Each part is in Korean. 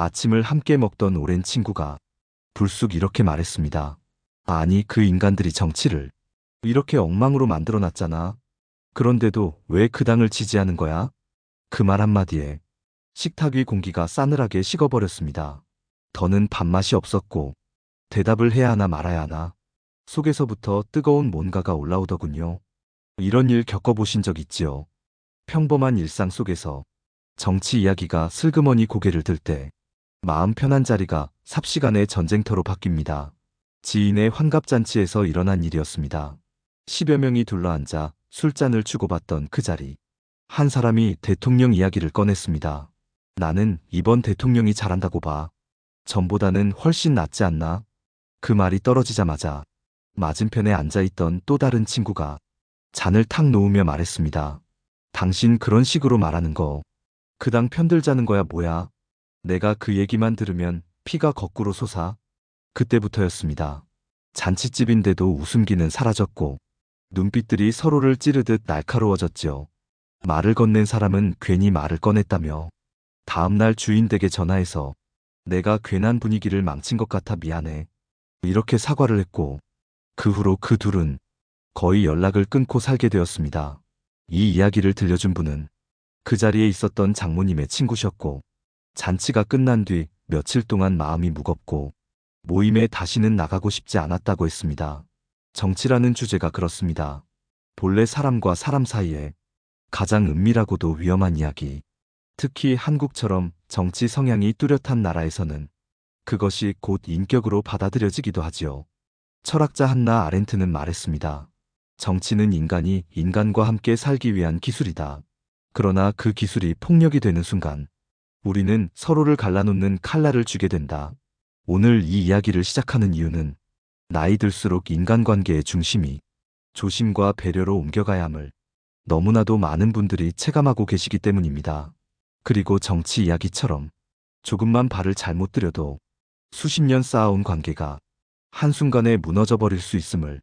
아침을 함께 먹던 오랜 친구가 불쑥 이렇게 말했습니다. 아니, 그 인간들이 정치를 이렇게 엉망으로 만들어놨잖아. 그런데도 왜 그 당을 지지하는 거야? 그 말 한마디에 식탁 위 공기가 싸늘하게 식어버렸습니다. 더는 밥맛이 없었고 대답을 해야 하나 말아야 하나 속에서부터 뜨거운 뭔가가 올라오더군요. 이런 일 겪어보신 적 있지요? 평범한 일상 속에서 정치 이야기가 슬그머니 고개를 들 때 마음 편한 자리가 삽시간에 전쟁터로 바뀝니다. 지인의 환갑잔치에서 일어난 일이었습니다. 10여 명이 둘러앉아 술잔을 주고받던 그 자리. 한 사람이 대통령 이야기를 꺼냈습니다. 나는 이번 대통령이 잘한다고 봐. 전보다는 훨씬 낫지 않나? 그 말이 떨어지자마자 맞은편에 앉아있던 또 다른 친구가 잔을 탁 놓으며 말했습니다. 당신 그런 식으로 말하는 거 그 당 편들자는 거야 뭐야? 내가 그 얘기만 들으면 피가 거꾸로 솟아. 그때부터였습니다. 잔칫집인데도 웃음기는 사라졌고 눈빛들이 서로를 찌르듯 날카로워졌지요. 말을 건넨 사람은 괜히 말을 꺼냈다며 다음날 주인 댁에 전화해서 내가 괜한 분위기를 망친 것 같아 미안해. 이렇게 사과를 했고 그 후로 그 둘은 거의 연락을 끊고 살게 되었습니다. 이 이야기를 들려준 분은 그 자리에 있었던 장모님의 친구셨고 잔치가 끝난 뒤 며칠 동안 마음이 무겁고 모임에 다시는 나가고 싶지 않았다고 했습니다. 정치라는 주제가 그렇습니다. 본래 사람과 사람 사이에 가장 은밀하고도 위험한 이야기. 특히 한국처럼 정치 성향이 뚜렷한 나라에서는 그것이 곧 인격으로 받아들여지기도 하지요. 철학자 한나 아렌트는 말했습니다. 정치는 인간이 인간과 함께 살기 위한 기술이다. 그러나 그 기술이 폭력이 되는 순간 우리는 서로를 갈라놓는 칼날을 쥐게 된다. 오늘 이 이야기를 시작하는 이유는 나이 들수록 인간관계의 중심이 조심과 배려로 옮겨가야 함을 너무나도 많은 분들이 체감하고 계시기 때문입니다. 그리고 정치 이야기처럼 조금만 발을 잘못 들여도 수십 년 쌓아온 관계가 한순간에 무너져버릴 수 있음을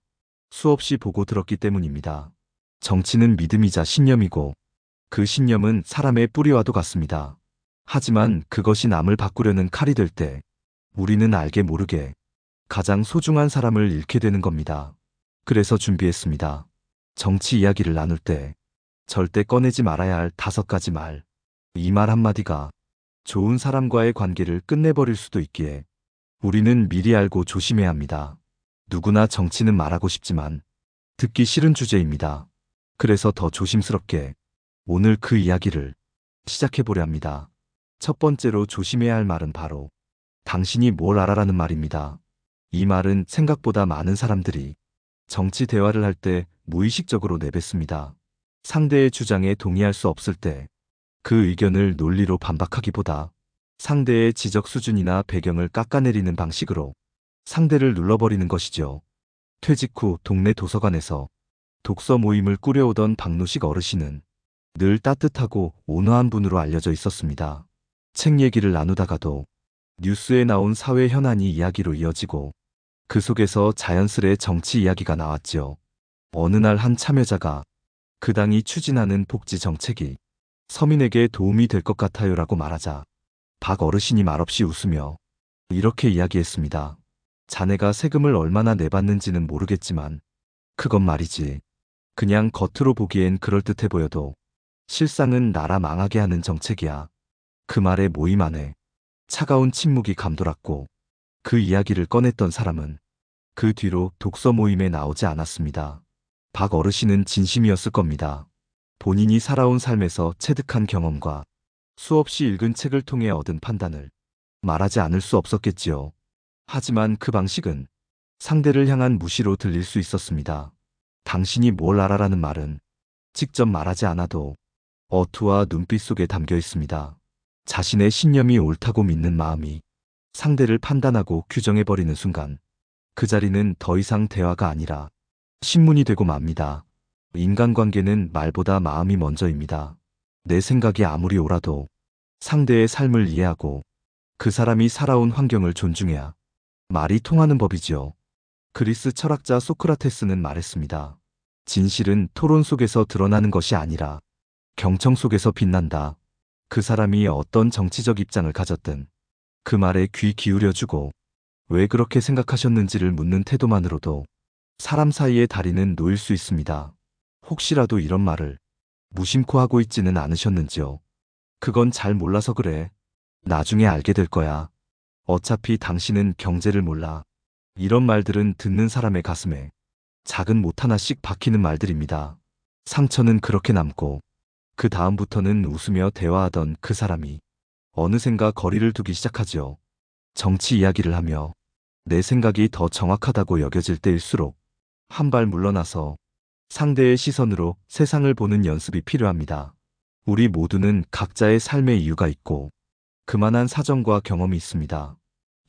수없이 보고 들었기 때문입니다. 정치는 믿음이자 신념이고 그 신념은 사람의 뿌리와도 같습니다. 하지만 그것이 남을 바꾸려는 칼이 될 때 우리는 알게 모르게 가장 소중한 사람을 잃게 되는 겁니다. 그래서 준비했습니다. 정치 이야기를 나눌 때 절대 꺼내지 말아야 할 5가지 말. 이 말 한마디가 좋은 사람과의 관계를 끝내버릴 수도 있기에 우리는 미리 알고 조심해야 합니다. 누구나 정치는 말하고 싶지만 듣기 싫은 주제입니다. 그래서 더 조심스럽게 오늘 그 이야기를 시작해보려 합니다. 첫 번째로 조심해야 할 말은 바로 당신이 뭘 알아라는 말입니다. 이 말은 생각보다 많은 사람들이 정치 대화를 할 때 무의식적으로 내뱉습니다. 상대의 주장에 동의할 수 없을 때 그 의견을 논리로 반박하기보다 상대의 지적 수준이나 배경을 깎아내리는 방식으로 상대를 눌러버리는 것이죠. 퇴직 후 동네 도서관에서 독서 모임을 꾸려오던 박노식 어르신은 늘 따뜻하고 온화한 분으로 알려져 있었습니다. 책 얘기를 나누다가도 뉴스에 나온 사회 현안이 이야기로 이어지고 그 속에서 자연스레 정치 이야기가 나왔지요. 어느 날 한 참여자가 그 당이 추진하는 복지 정책이 서민에게 도움이 될 것 같아요라고 말하자 박 어르신이 말없이 웃으며 이렇게 이야기했습니다. 자네가 세금을 얼마나 내봤는지는 모르겠지만 그건 말이지. 그냥 겉으로 보기엔 그럴듯해 보여도 실상은 나라 망하게 하는 정책이야. 그 말에 모임 안에 차가운 침묵이 감돌았고 그 이야기를 꺼냈던 사람은 그 뒤로 독서 모임에 나오지 않았습니다. 박 어르신은 진심이었을 겁니다. 본인이 살아온 삶에서 체득한 경험과 수없이 읽은 책을 통해 얻은 판단을 말하지 않을 수 없었겠지요. 하지만 그 방식은 상대를 향한 무시로 들릴 수 있었습니다. 당신이 뭘 알아라는 말은 직접 말하지 않아도 어투와 눈빛 속에 담겨 있습니다. 자신의 신념이 옳다고 믿는 마음이 상대를 판단하고 규정해버리는 순간 그 자리는 더 이상 대화가 아니라 신문이 되고 맙니다. 인간관계는 말보다 마음이 먼저입니다. 내 생각이 아무리 옳아도 상대의 삶을 이해하고 그 사람이 살아온 환경을 존중해야 말이 통하는 법이지요. 그리스 철학자 소크라테스는 말했습니다. 진실은 토론 속에서 드러나는 것이 아니라 경청 속에서 빛난다. 그 사람이 어떤 정치적 입장을 가졌든 그 말에 귀 기울여주고 왜 그렇게 생각하셨는지를 묻는 태도만으로도 사람 사이의 다리는 놓일 수 있습니다. 혹시라도 이런 말을 무심코 하고 있지는 않으셨는지요? 그건 잘 몰라서 그래. 나중에 알게 될 거야. 어차피 당신은 경제를 몰라. 이런 말들은 듣는 사람의 가슴에 작은 못 하나씩 박히는 말들입니다. 상처는 그렇게 남고 그 다음부터는 웃으며 대화하던 그 사람이 어느샌가 거리를 두기 시작하지요. 정치 이야기를 하며 내 생각이 더 정확하다고 여겨질 때일수록 한 발 물러나서 상대의 시선으로 세상을 보는 연습이 필요합니다. 우리 모두는 각자의 삶의 이유가 있고 그만한 사정과 경험이 있습니다.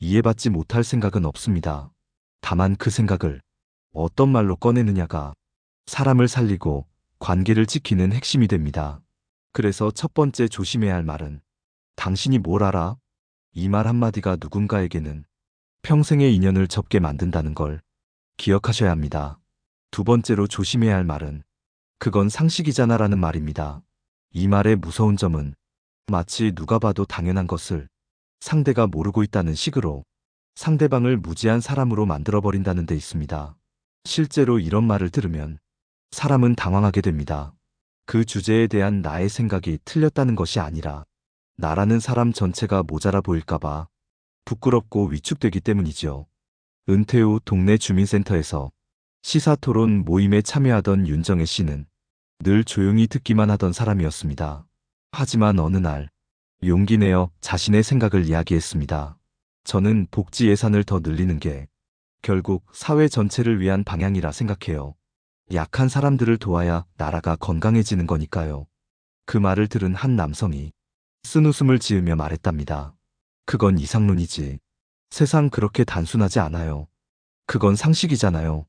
이해받지 못할 생각은 없습니다. 다만 그 생각을 어떤 말로 꺼내느냐가 사람을 살리고 관계를 지키는 핵심이 됩니다. 그래서 첫 번째 조심해야 할 말은 당신이 뭘 알아? 이 말 한마디가 누군가에게는 평생의 인연을 접게 만든다는 걸 기억하셔야 합니다. 두 번째로 조심해야 할 말은 그건 상식이잖아라는 말입니다. 이 말의 무서운 점은 마치 누가 봐도 당연한 것을 상대가 모르고 있다는 식으로 상대방을 무지한 사람으로 만들어버린다는 데 있습니다. 실제로 이런 말을 들으면 사람은 당황하게 됩니다. 그 주제에 대한 나의 생각이 틀렸다는 것이 아니라 나라는 사람 전체가 모자라 보일까봐 부끄럽고 위축되기 때문이지요. 은퇴 후 동네 주민센터에서 시사토론 모임에 참여하던 윤정혜 씨는 늘 조용히 듣기만 하던 사람이었습니다. 하지만 어느 날 용기 내어 자신의 생각을 이야기했습니다. 저는 복지 예산을 더 늘리는 게 결국 사회 전체를 위한 방향이라 생각해요. 약한 사람들을 도와야 나라가 건강해지는 거니까요. 그 말을 들은 한 남성이 쓴웃음을 지으며 말했답니다. 그건 이상론이지. 세상 그렇게 단순하지 않아요. 그건 상식이잖아요.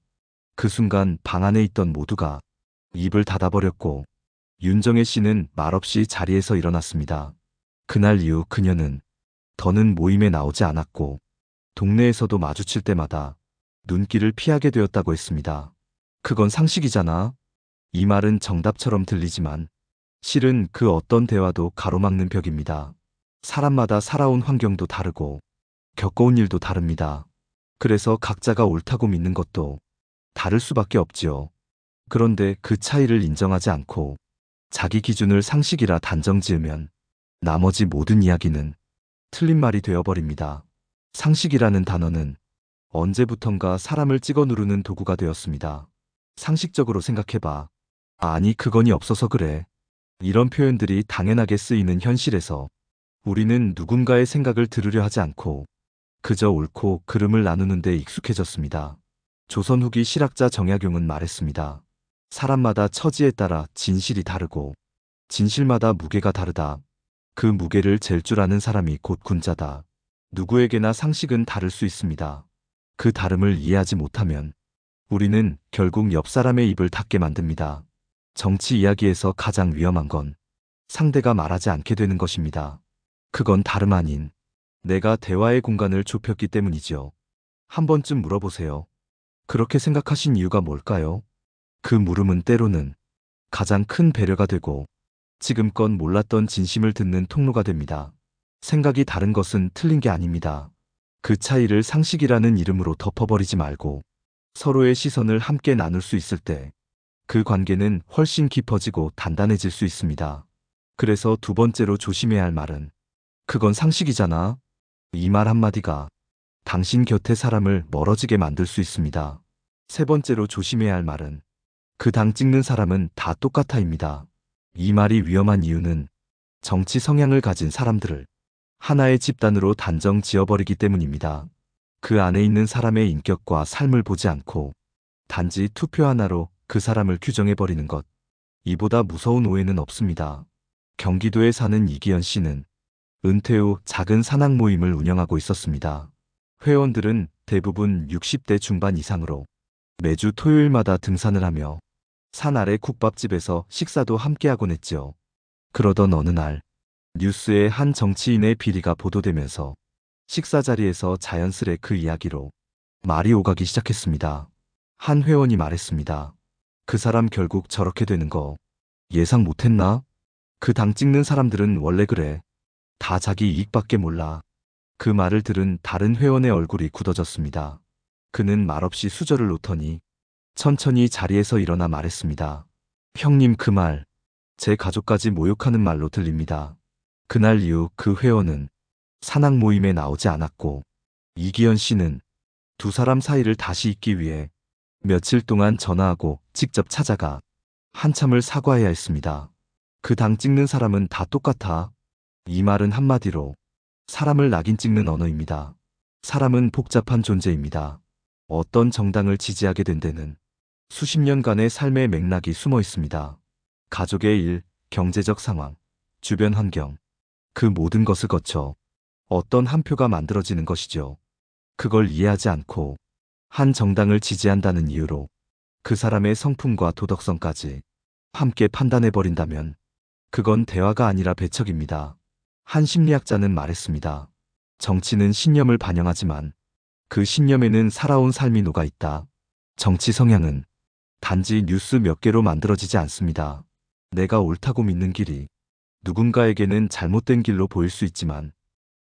그 순간 방 안에 있던 모두가 입을 닫아버렸고 윤정혜 씨는 말없이 자리에서 일어났습니다. 그날 이후 그녀는 더는 모임에 나오지 않았고 동네에서도 마주칠 때마다 눈길을 피하게 되었다고 했습니다. 그건 상식이잖아. 이 말은 정답처럼 들리지만 실은 그 어떤 대화도 가로막는 벽입니다. 사람마다 살아온 환경도 다르고 겪어온 일도 다릅니다. 그래서 각자가 옳다고 믿는 것도 다를 수밖에 없지요. 그런데 그 차이를 인정하지 않고 자기 기준을 상식이라 단정 지으면 나머지 모든 이야기는 틀린 말이 되어버립니다. 상식이라는 단어는 언제부턴가 사람을 찍어 누르는 도구가 되었습니다. 상식적으로 생각해봐. 아니, 그건이 없어서 그래. 이런 표현들이 당연하게 쓰이는 현실에서 우리는 누군가의 생각을 들으려 하지 않고 그저 옳고 그름을 나누는 데 익숙해졌습니다. 조선 후기 실학자 정약용은 말했습니다. 사람마다 처지에 따라 진실이 다르고 진실마다 무게가 다르다. 그 무게를 잴 줄 아는 사람이 곧 군자다. 누구에게나 상식은 다를 수 있습니다. 그 다름을 이해하지 못하면 우리는 결국 옆 사람의 입을 닫게 만듭니다. 정치 이야기에서 가장 위험한 건 상대가 말하지 않게 되는 것입니다. 그건 다름 아닌 내가 대화의 공간을 좁혔기 때문이지요. 한 번쯤 물어보세요. 그렇게 생각하신 이유가 뭘까요? 그 물음은 때로는 가장 큰 배려가 되고 지금껏 몰랐던 진심을 듣는 통로가 됩니다. 생각이 다른 것은 틀린 게 아닙니다. 그 차이를 상식이라는 이름으로 덮어버리지 말고 서로의 시선을 함께 나눌 수 있을 때 그 관계는 훨씬 깊어지고 단단해질 수 있습니다. 그래서 두 번째로 조심해야 할 말은 그건 상식이잖아. 이 말 한마디가 당신 곁에 사람을 멀어지게 만들 수 있습니다. 세 번째로 조심해야 할 말은 그 당 찍는 사람은 다 똑같아입니다. 이 말이 위험한 이유는 정치 성향을 가진 사람들을 하나의 집단으로 단정 지어버리기 때문입니다. 그 안에 있는 사람의 인격과 삶을 보지 않고 단지 투표 하나로 그 사람을 규정해버리는 것. 이보다 무서운 오해는 없습니다. 경기도에 사는 이기현 씨는 은퇴 후 작은 산악 모임을 운영하고 있었습니다. 회원들은 대부분 60대 중반 이상으로 매주 토요일마다 등산을 하며 산 아래 국밥집에서 식사도 함께하곤 했지요. 그러던 어느 날 뉴스에 한 정치인의 비리가 보도되면서 식사 자리에서 자연스레 그 이야기로 말이 오가기 시작했습니다. 한 회원이 말했습니다. 그 사람 결국 저렇게 되는 거 예상 못했나? 그 당 찍는 사람들은 원래 그래. 다 자기 이익밖에 몰라. 그 말을 들은 다른 회원의 얼굴이 굳어졌습니다. 그는 말없이 수저를 놓더니 천천히 자리에서 일어나 말했습니다. 형님, 그 말, 제 가족까지 모욕하는 말로 들립니다. 그날 이후 그 회원은 산악 모임에 나오지 않았고, 이기현 씨는 두 사람 사이를 다시 잇기 위해 며칠 동안 전화하고 직접 찾아가 한참을 사과해야 했습니다. 그 당 찍는 사람은 다 똑같아. 이 말은 한마디로 사람을 낙인 찍는 언어입니다. 사람은 복잡한 존재입니다. 어떤 정당을 지지하게 된 데는 수십 년간의 삶의 맥락이 숨어 있습니다. 가족의 일, 경제적 상황, 주변 환경, 그 모든 것을 거쳐 어떤 한 표가 만들어지는 것이죠. 그걸 이해하지 않고 한 정당을 지지한다는 이유로 그 사람의 성품과 도덕성까지 함께 판단해버린다면 그건 대화가 아니라 배척입니다. 한 심리학자는 말했습니다. 정치는 신념을 반영하지만 그 신념에는 살아온 삶이 녹아 있다. 정치 성향은 단지 뉴스 몇 개로 만들어지지 않습니다. 내가 옳다고 믿는 길이 누군가에게는 잘못된 길로 보일 수 있지만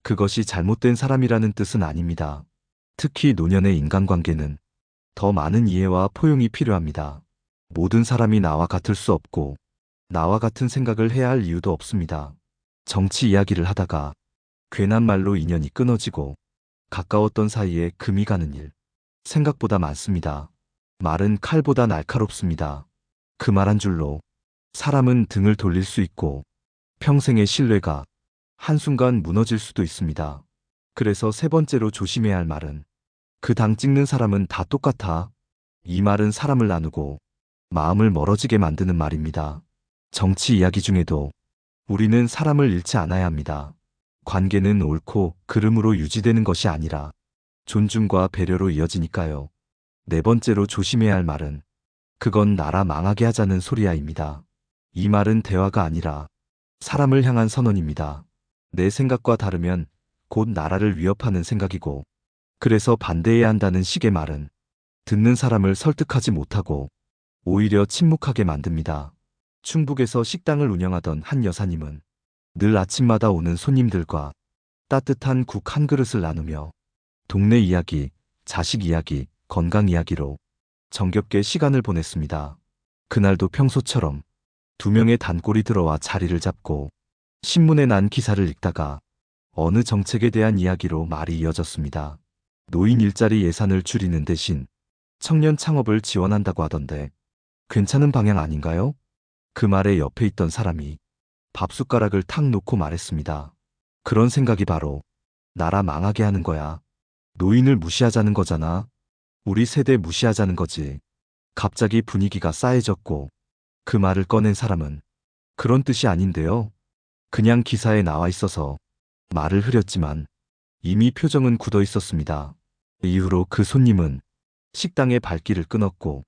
그것이 잘못된 사람이라는 뜻은 아닙니다. 특히 노년의 인간관계는 더 많은 이해와 포용이 필요합니다. 모든 사람이 나와 같을 수 없고 나와 같은 생각을 해야 할 이유도 없습니다. 정치 이야기를 하다가 괜한 말로 인연이 끊어지고 가까웠던 사이에 금이 가는 일, 생각보다 많습니다. 말은 칼보다 날카롭습니다. 그 말 한 줄로 사람은 등을 돌릴 수 있고 평생의 신뢰가 한순간 무너질 수도 있습니다. 그래서 세 번째로 조심해야 할 말은 그 당 찍는 사람은 다 똑같아. 이 말은 사람을 나누고 마음을 멀어지게 만드는 말입니다. 정치 이야기 중에도 우리는 사람을 잃지 않아야 합니다. 관계는 옳고 그름으로 유지되는 것이 아니라 존중과 배려로 이어지니까요. 네 번째로 조심해야 할 말은 그건 나라 망하게 하자는 소리야입니다. 이 말은 대화가 아니라 사람을 향한 선언입니다. 내 생각과 다르면 곧 나라를 위협하는 생각이고, 그래서 반대해야 한다는 식의 말은 듣는 사람을 설득하지 못하고 오히려 침묵하게 만듭니다. 충북에서 식당을 운영하던 한 여사님은 늘 아침마다 오는 손님들과 따뜻한 국 한 그릇을 나누며 동네 이야기, 자식 이야기, 건강 이야기로 정겹게 시간을 보냈습니다. 그날도 평소처럼 두 명의 단골이 들어와 자리를 잡고 신문에 난 기사를 읽다가 어느 정책에 대한 이야기로 말이 이어졌습니다. 노인 일자리 예산을 줄이는 대신 청년 창업을 지원한다고 하던데 괜찮은 방향 아닌가요? 그 말에 옆에 있던 사람이 밥숟가락을 탁 놓고 말했습니다. 그런 생각이 바로 나라 망하게 하는 거야. 노인을 무시하자는 거잖아. 우리 세대 무시하자는 거지. 갑자기 분위기가 싸해졌고 그 말을 꺼낸 사람은 그런 뜻이 아닌데요. 그냥 기사에 나와 있어서 말을 흐렸지만 이미 표정은 굳어 있었습니다. 이후로 그 손님은 식당의 발길을 끊었고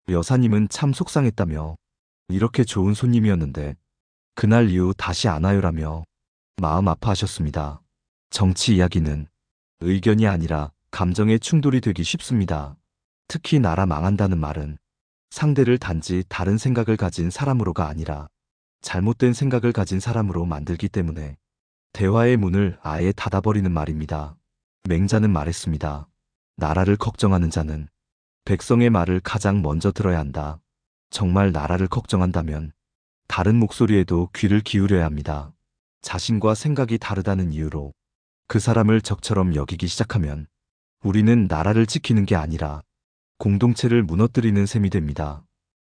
여사님은 참 속상했다며 이렇게 좋은 손님이었는데 그날 이후 다시 안 와요라며 마음 아파하셨습니다. 정치 이야기는 의견이 아니라 감정의 충돌이 되기 쉽습니다. 특히 나라 망한다는 말은 상대를 단지 다른 생각을 가진 사람으로가 아니라 잘못된 생각을 가진 사람으로 만들기 때문에 대화의 문을 아예 닫아버리는 말입니다. 맹자는 말했습니다. 나라를 걱정하는 자는 백성의 말을 가장 먼저 들어야 한다. 정말 나라를 걱정한다면 다른 목소리에도 귀를 기울여야 합니다. 자신과 생각이 다르다는 이유로 그 사람을 적처럼 여기기 시작하면 우리는 나라를 지키는 게 아니라 공동체를 무너뜨리는 셈이 됩니다.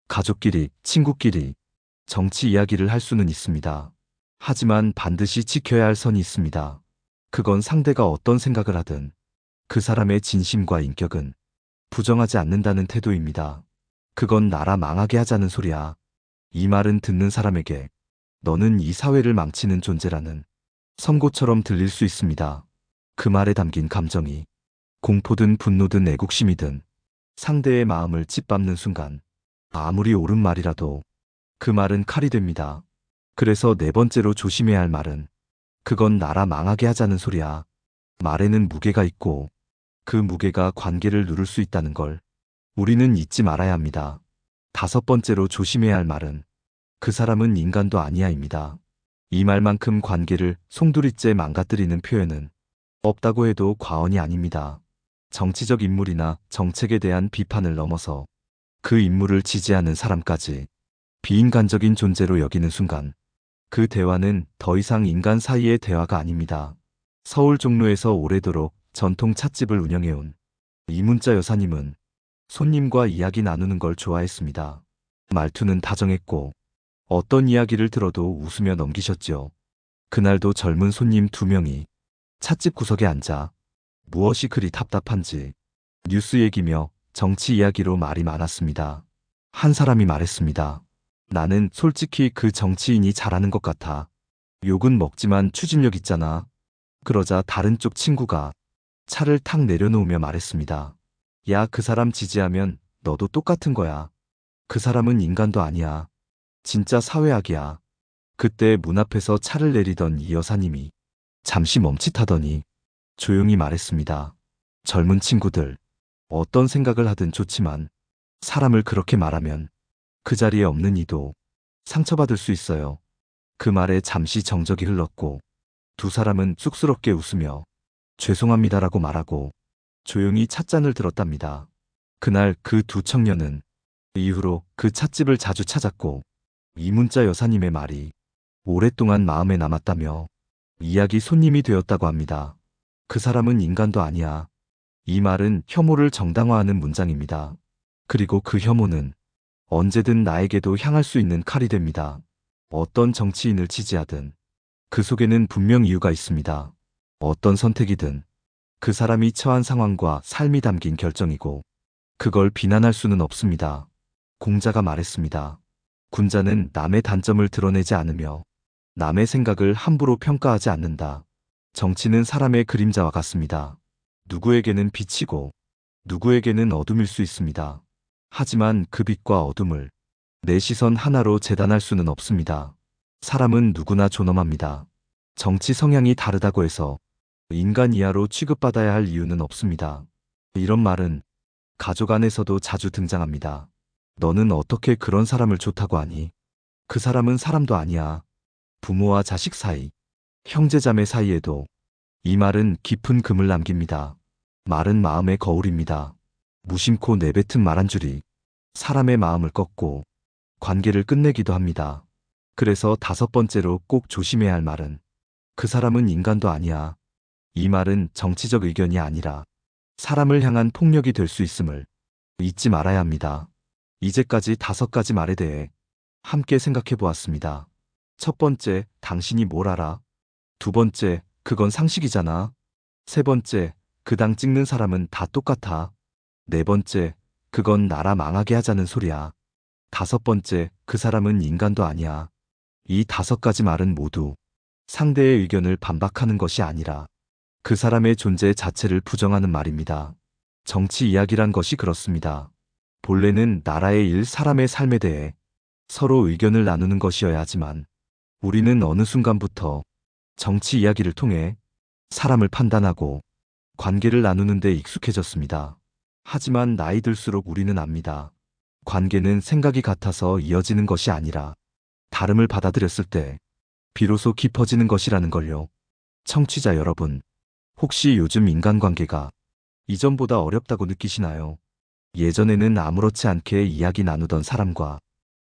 가족끼리, 친구끼리 정치 이야기를 할 수는 있습니다. 하지만 반드시 지켜야 할 선이 있습니다. 그건 상대가 어떤 생각을 하든 그 사람의 진심과 인격은 부정하지 않는다는 태도입니다. 그건 나라 망하게 하자는 소리야. 이 말은 듣는 사람에게 너는 이 사회를 망치는 존재라는 선고처럼 들릴 수 있습니다. 그 말에 담긴 감정이 공포든 분노든 애국심이든 상대의 마음을 짓밟는 순간 아무리 옳은 말이라도 그 말은 칼이 됩니다. 그래서 네 번째로 조심해야 할 말은 그건 나라 망하게 하자는 소리야. 말에는 무게가 있고 그 무게가 관계를 누를 수 있다는 걸 우리는 잊지 말아야 합니다. 다섯 번째로 조심해야 할 말은 그 사람은 인간도 아니야입니다. 이 말만큼 관계를 송두리째 망가뜨리는 표현은 없다고 해도 과언이 아닙니다. 정치적 인물이나 정책에 대한 비판을 넘어서 그 인물을 지지하는 사람까지 비인간적인 존재로 여기는 순간 그 대화는 더 이상 인간 사이의 대화가 아닙니다. 서울 종로에서 오래도록 전통 찻집을 운영해온 이문자 여사님은 손님과 이야기 나누는 걸 좋아했습니다. 말투는 다정했고 어떤 이야기를 들어도 웃으며 넘기셨지요. 그날도 젊은 손님 2명이 찻집 구석에 앉아 무엇이 그리 답답한지 뉴스 얘기며 정치 이야기로 말이 많았습니다. 한 사람이 말했습니다. 나는 솔직히 그 정치인이 잘하는 것 같아. 욕은 먹지만 추진력 있잖아. 그러자 다른 쪽 친구가 차를 탁 내려놓으며 말했습니다. 야, 그 사람 지지하면 너도 똑같은 거야. 그 사람은 인간도 아니야. 진짜 사회악이야. 그때 문 앞에서 차를 내리던 이 여사님이 잠시 멈칫하더니 조용히 말했습니다. 젊은 친구들, 어떤 생각을 하든 좋지만 사람을 그렇게 말하면 그 자리에 없는 이도 상처받을 수 있어요. 그 말에 잠시 정적이 흘렀고 두 사람은 쑥스럽게 웃으며 죄송합니다라고 말하고 조용히 찻잔을 들었답니다. 그날 그 두 청년은 이후로 그 찻집을 자주 찾았고 이문자 여사님의 말이 오랫동안 마음에 남았다며 이야기 손님이 되었다고 합니다. 그 사람은 인간도 아니야. 이 말은 혐오를 정당화하는 문장입니다. 그리고 그 혐오는 언제든 나에게도 향할 수 있는 칼이 됩니다. 어떤 정치인을 지지하든 그 속에는 분명 이유가 있습니다. 어떤 선택이든 그 사람이 처한 상황과 삶이 담긴 결정이고 그걸 비난할 수는 없습니다. 공자가 말했습니다. 군자는 남의 단점을 드러내지 않으며 남의 생각을 함부로 평가하지 않는다. 정치는 사람의 그림자와 같습니다. 누구에게는 빛이고 누구에게는 어둠일 수 있습니다. 하지만 그 빛과 어둠을 내 시선 하나로 재단할 수는 없습니다. 사람은 누구나 존엄합니다. 정치 성향이 다르다고 해서 인간 이하로 취급받아야 할 이유는 없습니다. 이런 말은 가족 안에서도 자주 등장합니다. 너는 어떻게 그런 사람을 좋다고 하니? 그 사람은 사람도 아니야. 부모와 자식 사이, 형제자매 사이에도 이 말은 깊은 금을 남깁니다. 말은 마음의 거울입니다. 무심코 내뱉은 말 한 줄이 사람의 마음을 꺾고 관계를 끝내기도 합니다. 그래서 5번째로 꼭 조심해야 할 말은 그 사람은 인간도 아니야. 이 말은 정치적 의견이 아니라 사람을 향한 폭력이 될 수 있음을 잊지 말아야 합니다. 이제까지 5가지 말에 대해 함께 생각해 보았습니다. 첫 번째, 당신이 뭘 알아? 두 번째, 그건 상식이잖아. 세 번째, 그 당 찍는 사람은 다 똑같아. 네 번째, 그건 나라 망하게 하자는 소리야. 5번째, 그 사람은 인간도 아니야. 이 5가지 말은 모두 상대의 의견을 반박하는 것이 아니라 그 사람의 존재 자체를 부정하는 말입니다. 정치 이야기란 것이 그렇습니다. 본래는 나라의 일, 사람의 삶에 대해 서로 의견을 나누는 것이어야 하지만 우리는 어느 순간부터 정치 이야기를 통해 사람을 판단하고 관계를 나누는 데 익숙해졌습니다. 하지만 나이 들수록 우리는 압니다. 관계는 생각이 같아서 이어지는 것이 아니라 다름을 받아들였을 때 비로소 깊어지는 것이라는 걸요. 청취자 여러분, 혹시 요즘 인간관계가 이전보다 어렵다고 느끼시나요? 예전에는 아무렇지 않게 이야기 나누던 사람과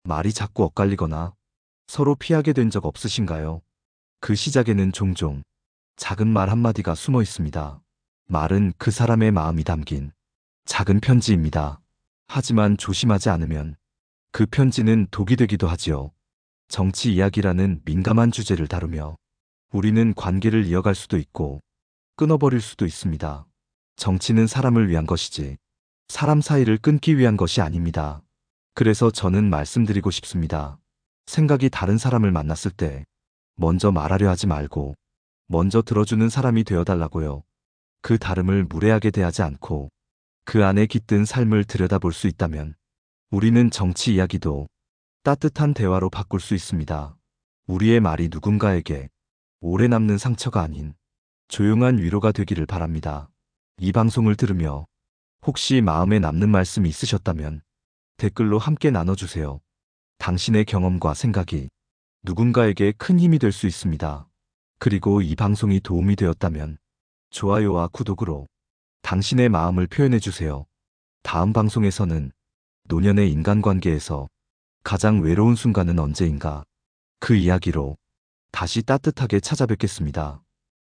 말이 자꾸 엇갈리거나 서로 피하게 된 적 없으신가요? 그 시작에는 종종 작은 말 한마디가 숨어 있습니다. 말은 그 사람의 마음이 담긴 작은 편지입니다. 하지만 조심하지 않으면 그 편지는 독이 되기도 하지요. 정치 이야기라는 민감한 주제를 다루며 우리는 관계를 이어갈 수도 있고 끊어버릴 수도 있습니다. 정치는 사람을 위한 것이지 사람 사이를 끊기 위한 것이 아닙니다. 그래서 저는 말씀드리고 싶습니다. 생각이 다른 사람을 만났을 때 먼저 말하려 하지 말고 먼저 들어주는 사람이 되어달라고요. 그 다름을 무례하게 대하지 않고 그 안에 깃든 삶을 들여다볼 수 있다면 우리는 정치 이야기도 따뜻한 대화로 바꿀 수 있습니다. 우리의 말이 누군가에게 오래 남는 상처가 아닌 조용한 위로가 되기를 바랍니다. 이 방송을 들으며 혹시 마음에 남는 말씀이 있으셨다면 댓글로 함께 나눠주세요. 당신의 경험과 생각이 누군가에게 큰 힘이 될 수 있습니다. 그리고 이 방송이 도움이 되었다면 좋아요와 구독으로 당신의 마음을 표현해 주세요. 다음 방송에서는 노년의 인간관계에서 가장 외로운 순간은 언제인가? 그 이야기로 다시 따뜻하게 찾아뵙겠습니다.